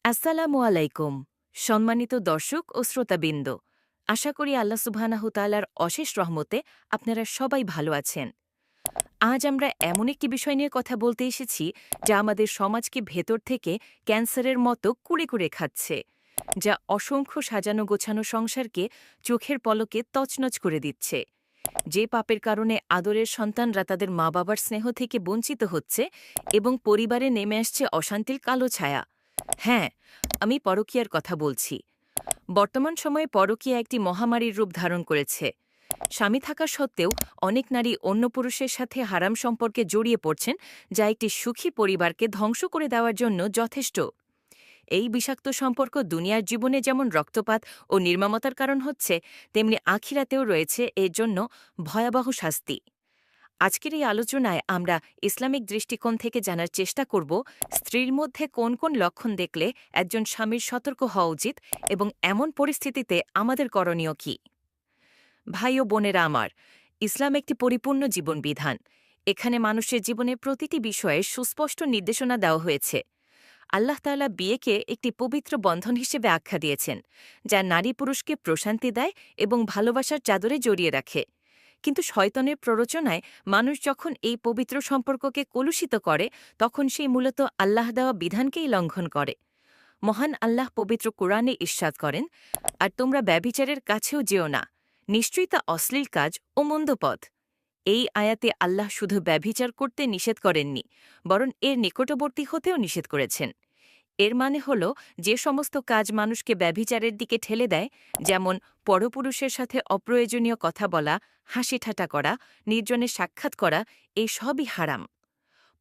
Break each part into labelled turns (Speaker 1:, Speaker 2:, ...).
Speaker 1: আসসালামু আলাইকুম সম্মানিত দর্শক ও শ্রোতাবৃন্দ, আশা করি আল্লাহ সুবহানাহু তাআলার অশেষ রহমতে আপনারা সবাই ভালো আছেন। আজ আমরা এমন একটি বিষয় নিয়ে কথা বলতে এসেছি যা আমাদের সমাজকে ভেতর থেকে ক্যান্সারের মতো কুড়ে কুড়ে খাচ্ছে, যা অসংখ্য সাজানো গোছানো সংসারকে চোখের পলকে তছনছ করে দিচ্ছে। যে পাপের কারণে আদরের সন্তানরা তাদের মা বাবার স্নেহ থেকে বঞ্চিত হচ্ছে এবং পরিবারে নেমে আসছে অশান্তির কালো ছায়া। হ্যাঁ, আমি পরকীয়ার কথা বলছি। বর্তমান সময়ে পরকীয়া একটি মহামারীর রূপ ধারণ করেছে। স্বামী থাকা সত্ত্বেও অনেক নারী অন্য পুরুষের সাথে হারাম সম্পর্কে জড়িয়ে পড়ছেন, যা একটি সুখী পরিবারকে ধ্বংস করে দেওয়ার জন্য যথেষ্ট। এই বিষাক্ত সম্পর্ক দুনিয়ার জীবনে যেমন রক্তপাত ও নির্মমতার কারণ হচ্ছে, তেমনি আখিরাতেও রয়েছে এর জন্য ভয়াবহ শাস্তি। আজকের এই আলোচনায় আমরা ইসলামিক দৃষ্টিকোণ থেকে জানার চেষ্টা করব স্ত্রীর মধ্যে কোন কোন লক্ষণ দেখলে একজন স্বামীর সতর্ক হওয়া উচিত এবং এমন পরিস্থিতিতে আমাদের করণীয় কি। ভাই ও বোনেরা আমার, ইসলাম একটি পরিপূর্ণ জীবন বিধান। এখানে মানুষের জীবনের প্রতিটি বিষয়ে সুস্পষ্ট নির্দেশনা দেওয়া হয়েছে। আল্লাহ তাআলা বিয়েকে একটি পবিত্র বন্ধন হিসেবে আখ্যা দিয়েছেন, যা নারী পুরুষকে প্রশান্তি দেয় এবং ভালোবাসার চাদরে জড়িয়ে রাখে। কিন্তু শয়তানের প্ররোচনায় মানুষ যখন এই পবিত্র সম্পর্ককে কলুষিত করে, তখন সেই মূলত আল্লাহ দেওয়া বিধানকেই লঙ্ঘন করে। মহান আল্লাহ পবিত্র কোরআনে ইরশাদ করেন, আর তোমরা ব্যভিচারের কাছেও যেও না, নিশ্চয়ই তা অশ্লীল কাজ ও মন্দ পথ। এই আয়াতে আল্লাহ শুধু ব্যভিচার করতে নিষেধ করেননি, বরং এর নিকটবর্তী হতেও নিষেধ করেছেন। এর মানে হল, যে সমস্ত কাজ মানুষকে ব্যভিচারের দিকে ঠেলে দেয়, যেমন পরপুরুষের সাথে অপ্রয়োজনীয় কথা বলা, হাসি ঠাট্টা করা, নির্জনে সাক্ষাৎ করা, এই সবই হারাম।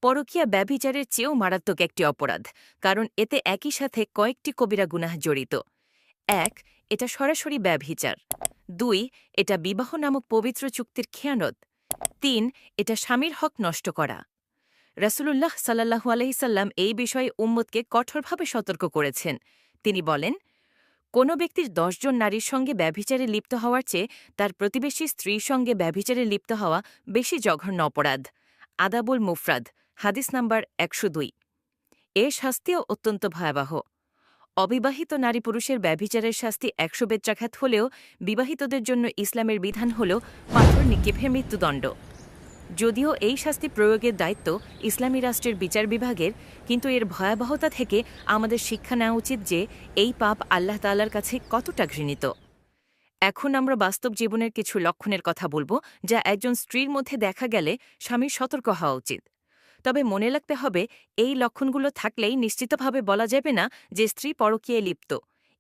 Speaker 1: পরকীয়া ব্যভিচারের চেয়েও মারাত্মক একটি অপরাধ, কারণ এতে একই সাথে কয়েকটি কবিরা গুনাহ জড়িত। ১. এটা সরাসরি ব্যভিচার। ২. এটা বিবাহ নামক পবিত্র চুক্তির খেয়ানত। ৩. এটা স্বামীর হক নষ্ট করা। রাসূলুল্লাহ সাল্লাল্লাহু আলাইহি সাল্লাম এই বিষয়ে উম্মতকে কঠোরভাবে সতর্ক করেছেন। তিনি বলেন, কোনো ব্যক্তির ১০ জন নারীর সঙ্গে ব্যভিচারে লিপ্ত হওয়ার চেয়ে তার প্রতিবেশী স্ত্রীর সঙ্গে ব্যভিচারে লিপ্ত হওয়া বেশি জঘন্য অপরাধ। আদাবুল মুফরাদ, হাদিস নাম্বার ১০২। এর শাস্তিও অত্যন্ত ভয়াবহ। অবিবাহিত নারী পুরুষের ব্যভিচারের শাস্তি ১০০ বেত্রাঘাত হলেও বিবাহিতদের জন্য ইসলামের বিধান হল পাথর নিক্ষেপে মৃত্যুদণ্ড। যদিও এই শাস্তি প্রয়োগের দায়িত্ব ইসলামী রাষ্ট্রের বিচার বিভাগের, কিন্তু এর ভয়াবহতা থেকে আমাদের শিক্ষা নেওয়া উচিত যে এই পাপ আল্লাহ তাআলার কাছে কতটা ঘৃণিত। এখন আমরা বাস্তব জীবনের কিছু লক্ষণের কথা বলবো, যা একজন স্ত্রীর মধ্যে দেখা গেলে স্বামীর সতর্ক হওয়া উচিত। তবে মনে রাখতে হবে, এই লক্ষণগুলো থাকলেই নিশ্চিতভাবে বলা যাবে না যে স্ত্রী পরকীয়ায় লিপ্ত।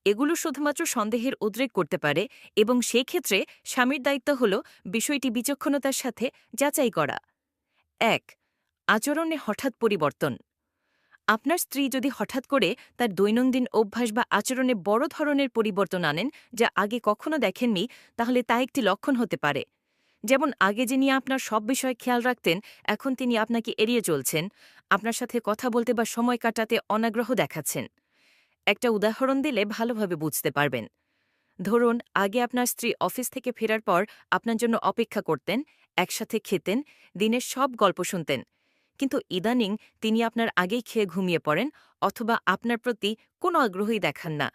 Speaker 1: এগুলো শুধুমাত্র সন্দেহের উদ্রেক করতে পারে এবং সেই ক্ষেত্রে স্বামীর দায়িত্ব হল বিষয়টি বিচক্ষণতার সাথে যাচাই করা। ১. আচরণে হঠাৎ পরিবর্তন। আপনার স্ত্রী যদি হঠাৎ করে তার দৈনন্দিন অভ্যাস বা আচরণে বড় ধরনের পরিবর্তন আনেন, যা আগে কখনো দেখেননি, তাহলে তা একটি লক্ষণ হতে পারে। যেমন আগে যিনি আপনার সব বিষয়ে খেয়াল রাখতেন, এখন তিনি আপনাকে এড়িয়ে চলছেন, আপনার সাথে কথা বলতে বা সময় কাটাতে অনাগ্রহ দেখাচ্ছেন। একটা উদাহরণ দিলে ভালোভাবে বুঝতে পারবেন। ধরুন, আগে আপনার স্ত্রী অফিস থেকে ফেরার পর আপনার জন্য অপেক্ষা করতেন, একসাথে খেতেন, দিনের সব গল্প শুনতেন। কিন্তু ইদানিং তিনি আপনার আগেই খেয়ে ঘুমিয়ে পড়েন অথবা আপনার প্রতি কোনো আগ্রহই দেখান না।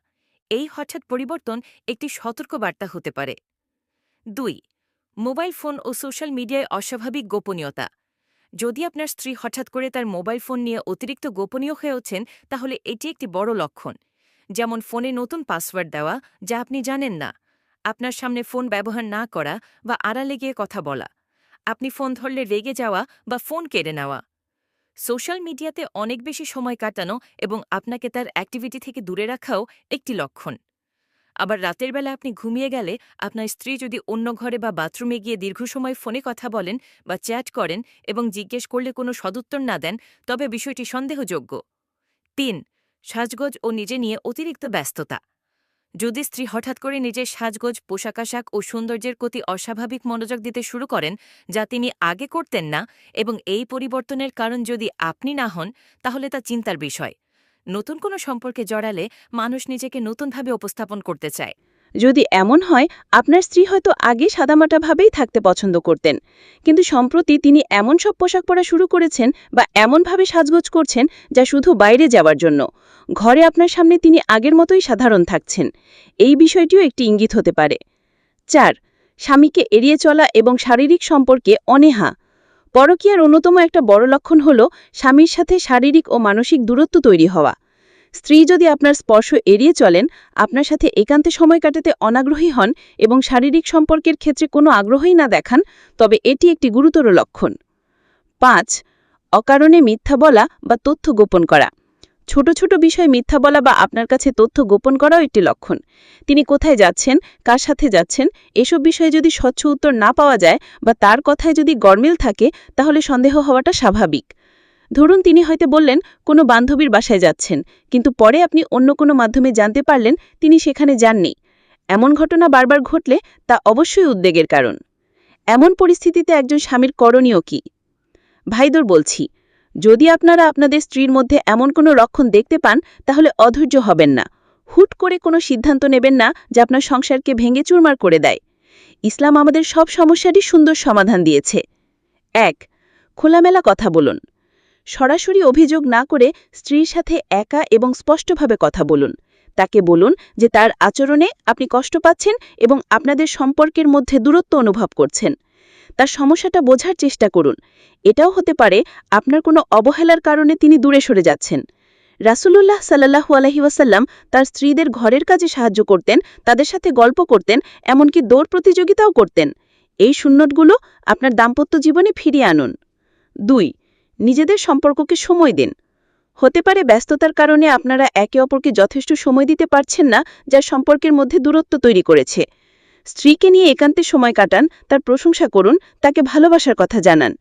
Speaker 1: এই হঠাৎ পরিবর্তন একটি সতর্কবার্তা হতে পারে। ২. মোবাইল ফোন ও সোশ্যাল মিডিয়ায় অস্বাভাবিক গোপনীয়তা। যদি আপনার স্ত্রী হঠাৎ করে তার মোবাইল ফোন নিয়ে অতিরিক্ত গোপনীয় হয়ে ওঠেন, তাহলে এটি একটি বড় লক্ষণ। যেমন ফোনে নতুন পাসওয়ার্ড দেওয়া, যা আপনি জানেন না, আপনার সামনে ফোন ব্যবহার না করা বা আড়ালে গিয়ে কথা বলা, আপনি ফোন ধরলে রেগে যাওয়া বা ফোন কেড়ে নেওয়া। সোশ্যাল মিডিয়াতে অনেক বেশি সময় কাটানো এবং আপনাকে তার অ্যাক্টিভিটি থেকে দূরে রাখাও একটি লক্ষণ। আবার রাতের বেলা আপনি ঘুমিয়ে গেলে আপনার স্ত্রী যদি অন্য ঘরে বা বাথরুমে গিয়ে দীর্ঘ সময় ফোনে কথা বলেন বা চ্যাট করেন এবং জিজ্ঞেস করলে কোনো সদুত্তর না দেন, তবে বিষয়টি সন্দেহযোগ্য। ৩. সাজগোজ ও নিজে নিয়ে অতিরিক্ত ব্যস্ততা। যদি স্ত্রী হঠাৎ করে নিজের সাজগোজ, পোশাক আশাক ও সৌন্দর্যের প্রতি অস্বাভাবিক মনোযোগ দিতে শুরু করেন, যা তিনি আগে করতেন না, এবং এই পরিবর্তনের কারণ যদি আপনি না হন, তাহলে তা চিন্তার বিষয়। নতুন কোনো সম্পর্কে জড়ালে মানুষ নিজেকে নতুনভাবে উপস্থাপন করতে চায়।
Speaker 2: যদি এমন হয়, আপনার স্ত্রী হয়তো আগে সাদামাটাভাবেই থাকতে পছন্দ করতেন, কিন্তু সম্প্রতি তিনি এমন সব পোশাক পরা শুরু করেছেন বা এমনভাবে সাজগোজ করছেন যা শুধু বাইরে যাওয়ার জন্য। ঘরে আপনার সামনে তিনি আগের মতোই সাধারণ থাকছেন। এই বিষয়টিও একটি ইঙ্গিত হতে পারে। 4. স্বামীকে এড়িয়ে চলা এবং শারীরিক সম্পর্কে অনীহা। পরকীয়ার অন্যতম একটা বড় লক্ষণ হল স্বামীর সাথে শারীরিক ও মানসিক দূরত্ব তৈরি হওয়া। স্ত্রী যদি আপনার স্পর্শ এড়িয়ে চলেন, আপনার সাথে একান্তে সময় কাটাতে অনাগ্রহী হন এবং শারীরিক সম্পর্কের ক্ষেত্রে কোনো আগ্রহই না দেখান, তবে এটি একটি গুরুতর লক্ষণ। 5. অকারণে মিথ্যা বলা বা তথ্য গোপন করা। ছোট ছোট বিষয়ে মিথ্যা বলা বা আপনার কাছে তথ্য গোপন করাও একটি লক্ষণ। তিনি কোথায় যাচ্ছেন, কার সাথে যাচ্ছেন, এসব বিষয়ে যদি স্বচ্ছ উত্তর না পাওয়া যায় বা তার কথায় যদি গরমিল থাকে, তাহলে সন্দেহ হওয়াটা স্বাভাবিক। ধরুন তিনি হয়তো বললেন কোনো বান্ধবীর বাসায় যাচ্ছেন, কিন্তু পরে আপনি অন্য কোনো মাধ্যমে জানতে পারলেন তিনি সেখানে যাননি। এমন ঘটনা বারবার ঘটলে তা অবশ্যই উদ্বেগের কারণ। এমন পরিস্থিতিতে একজন স্বামীর করণীয় কি? ভাইদের বলছি, যদি আপনারা আপনাদের স্ত্রীর মধ্যে এমন কোনো লক্ষণ দেখতে পান, তাহলে অধৈর্য হবেন না। হুট করে কোনো সিদ্ধান্ত নেবেন না যা আপনার সংসারকে ভেঙে চুরমার করে দেয়। ইসলাম আমাদের সব সমস্যারই সুন্দর সমাধান দিয়েছে। 1. খোলামেলা কথা বলুন। সরাসরি অভিযোগ না করে স্ত্রীর সাথে একা এবং স্পষ্টভাবে কথা বলুন। তাকে বলুন যে তার আচরণে আপনি কষ্ট পাচ্ছেন এবং আপনাদের সম্পর্কের মধ্যে দূরত্ব অনুভব করছেন। তার সমস্যাটা বোঝার চেষ্টা করুন। এটাও হতে পারে আপনার কোনো অবহেলার কারণে তিনি দূরে সরে যাচ্ছেন। রাসূলুল্লাহ সাল্লাল্লাহু আলাইহি ওয়াসাল্লাম তার স্ত্রীদের ঘরের কাজে সাহায্য করতেন, তাদের সাথে গল্প করতেন, এমনকি দৌড় প্রতিযোগিতাও করতেন। এই সুন্নতগুলো আপনার দাম্পত্য জীবনে ফিরিয়ে আনুন। 2. নিজেদের সম্পর্ককে সময় দিন। হতে পারে ব্যস্ততার কারণে আপনারা একে অপরকে যথেষ্ট সময় দিতে পারছেন না, যা সম্পর্কের মধ্যে দূরত্ব তৈরি করেছে। স্ত্রীকে নিয়ে একান্তে সময় কাটান, তার প্রশংসা করুন, তাকে ভালোবাসার কথা জানান।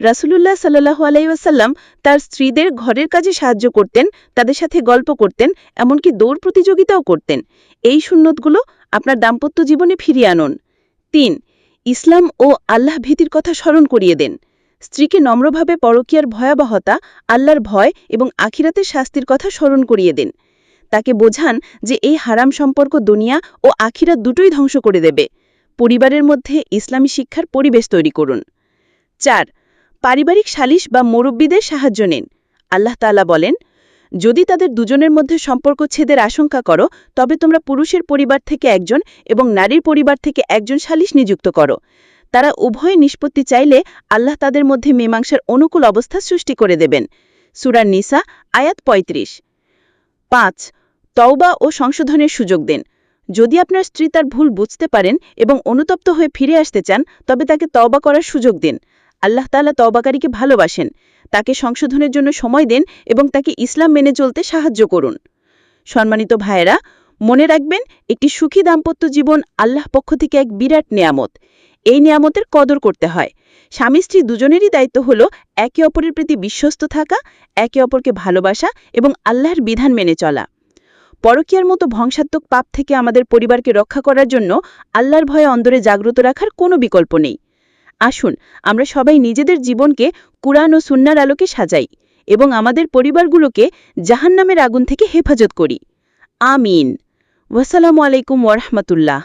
Speaker 2: রাসূলুল্লাহ সাল্লাল্লাহু আলাইহি ওয়াসাল্লাম তার স্ত্রীদের ঘরের কাজে সাহায্য করতেন, তাদের সাথে গল্প করতেন, এমনকি দৌড় প্রতিযোগিতাও করতেন। এই সুন্নতগুলো আপনার দাম্পত্য জীবনে ফিরিয়ে আনুন। 3. ইসলাম ও আল্লাহ ভীতির কথা স্মরণ করিয়ে দেন। স্ত্রীকে নম্রভাবে পরকীয়ার ভয়াবহতা, আল্লাহর ভয় এবং আখিরাতের শাস্তির কথা স্মরণ করিয়ে দেন। তাকে বোঝান যে এই হারাম সম্পর্ক দুনিয়া ও আখিরাত দুটোই ধ্বংস করে দেবে। পরিবারের মধ্যে ইসলামী শিক্ষার পরিবেশ তৈরি করুন। 4. পারিবারিক সালিশ বা মুরব্বিদের সাহায্য নিন। আল্লাহ তাআলা বলেন, যদি তাদের দুজনের মধ্যে সম্পর্ক ছেদের আশঙ্কা করো, তবে তোমরা পুরুষের পরিবার থেকে একজন এবং নারীর পরিবার থেকে একজন সালিশ নিযুক্ত করো। তারা উভয় নিষ্পত্তি চাইলে আল্লাহ তাদের মধ্যে মীমাংসার অনুকূল অবস্থা সৃষ্টি করে দেবেন। সূরা নিসা আয়াত 35। 5. তওবা ও সংশোধনের সুযোগ দিন। যদি আপনার স্ত্রী তার ভুল বুঝতে পারেন এবং অনুতপ্ত হয়ে ফিরে আসতে চান, তবে তাকে তওবা করার সুযোগ দিন। আল্লাহ তাআলা তওবাকারীকে ভালোবাসেন। তাকে সংশোধনের জন্য সময় দিন এবং তাকে ইসলাম মেনে চলতে সাহায্য করুন। সম্মানিত ভাইয়েরা, মনে রাখবেন, একটি সুখী দাম্পত্য জীবন আল্লাহ পক্ষ থেকে এক বিরাট নিয়ামত। এই নিয়ামতের কদর করতে হয়। স্বামী স্ত্রী দুজনেরই দায়িত্ব হল একে অপরের প্রতি বিশ্বস্ত থাকা, একে অপরকে ভালোবাসা এবং আল্লাহর বিধান মেনে চলা। পরকীয়ার মতো ধ্বংসাত্মক পাপ থেকে আমাদের পরিবারকে রক্ষা করার জন্য আল্লাহর ভয়ে অন্তরে জাগ্রত রাখার কোনো বিকল্প নেই। আসুন আমরা সবাই নিজেদের জীবনকে কুরআন ও সুন্নাহর আলোকে সাজাই এবং আমাদের পরিবারগুলোকে জাহান্নামের আগুন থেকে হেফাজত করি। আমিন। ওয়াসসালামু আলাইকুম ওয়া রাহমাতুল্লাহ।